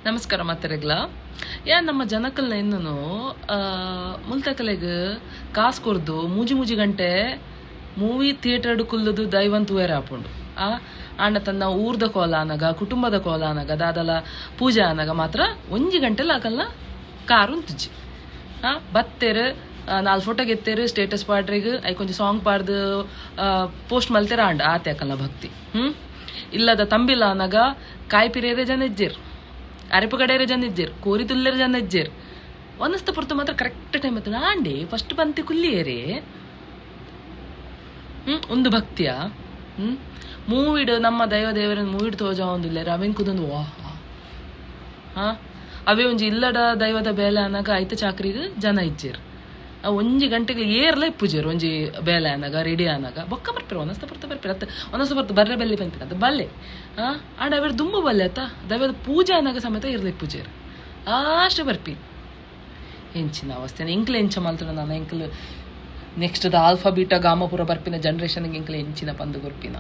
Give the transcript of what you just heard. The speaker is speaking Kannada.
ನಮಸ್ಕಾರ ಮಾತೆರೆಗ್ಲ ನಮ್ಮ ಜನಕಲ್ನ ಇನ್ನೂ ಮುಲ್ತಕಲೆಗ್ ಕಾಸು ಕೊರ್ದು ಮೂಜಿ ಗಂಟೆ ಮೂವಿ ಥಿಯೇಟರ್ ಕುಲ್ಲದು ದೈವಂತ ವೇರ ಆಪುಂಡು ಆಂಡ ತನ್ನ ಊರ್ದ ಕೋಲ ಅನಗ ಕುಟುಂಬದ ಕೋಲ ಅನಗ ದಾದಲ ಪೂಜೆ ಅನಗ ಮಾತ್ರ ಒಂಜಿ ಗಂಟೆಲ್ಲ ಆಕಲ್ನ ಕಾರು ಉಂತುಜಿ ಬತ್ತೇರು 4 ಫೋಟೋ ಗೆತ್ತೇರು ಸ್ಟೇಟಸ್ ಪಾಡ್ರಿಗೆ ಐ ಕೊಂಚ ಸಾಂಗ್ ಪಾಡ್ದು ಪೋಸ್ಟ್ ಮಲ್ತೇರ ಆಂಡ ಆತೆ ಆಕಲ್ನ ಭಕ್ತಿ ಇಲ್ಲದ ತಂಬಿಲ್ಲ ಅನಗ ಕಾಯ್ಪಿರೇರೆ ಜನ ಇಜ್ಜೇರು ಅರೆಪು ಕಡೆಯರೆ ಜನ ಇಜ್ಜೇರು ಕೋರಿ ತುಲ್ಲೇರ ಜನ ಇಜ್ಜೇರು ಒಂದಸ್ತ ಪುರ್ತು ಮಾತ್ರ ಕರೆಕ್ಟ್ ಟೈಮ್ ಆಯ್ತು ನಾಂಡೆ ಫಸ್ಟ್ ಪಂತಿ ಕುಲ್ಲಿಯೇರೆ ಒಂದು ಭಕ್ತಿಯ ಮೂವಿಡ್ ನಮ್ಮ ದೇವರ ಮೂವಿಡ್ ತೋಜ ಒಂದಿಲ್ಲ ಅವೆಂಕುದೊಂದು ವಾಹ್ ಅವೇ ಒಂಜಿ ಇಲ್ಲಡ ದೈವದ ಬೇಲೆ ಅನ್ನಾಗ ಐತ ಚಾಕ್ರಿಗೆ ಜನ ಇಜ್ಜೇರು ಒಂಜಿ ಗಂಟೆಗೆ ಏರ್ಲ ಇಪ್ಪುಜೇರು ಒಂಜಿ ಬೇಲೆ ಅನ್ನಾಗ ರೆಡಿ ಅನ್ನಾಗ ಬೊಕ್ಕ ಬರ್ಪಿರ ಒಂದಸ್ತ ಪುರ್ತ ಬರ್ಪಿರ ಒಂದಸ್ತ ಪುರ್ತು ಬರ್ರೆ ಬೆಲ್ಲಿ ಬಂತಿರ ಅದು ಬಲ್ಲೆ ಆಡ ಅವ್ರ ದುಂಬ ಬಲ್ಲೆ ಆತ ದೈವದ ಪೂಜೆ ಅನ್ನಾಗ ಸಮೇತ ಇರ್ಲ ಇಪ್ಪುಜೇರು ಅಷ್ಟು ಬರ್ಪಿ ಹೆಂಚಿನ ಅವಸ್ಥೆ ಇಂಕ್ಲೆ ಹೆಂಚ ಮಾಲ್ತನ ನಾನು ಇಂಕ್ಲು ನೆಕ್ಸ್ಟ್ ಆಲ್ಫಾ ಬೀಟಾ ಗಾಮ ಪೂರ ಬರ್ಪಿನ ಜನ್ರೇಷನ್ಗೆ ಇಂಕ್ಲೆ ಹೆಂಚಿನ ಪಂದು ಗೊರ್ಪಿನ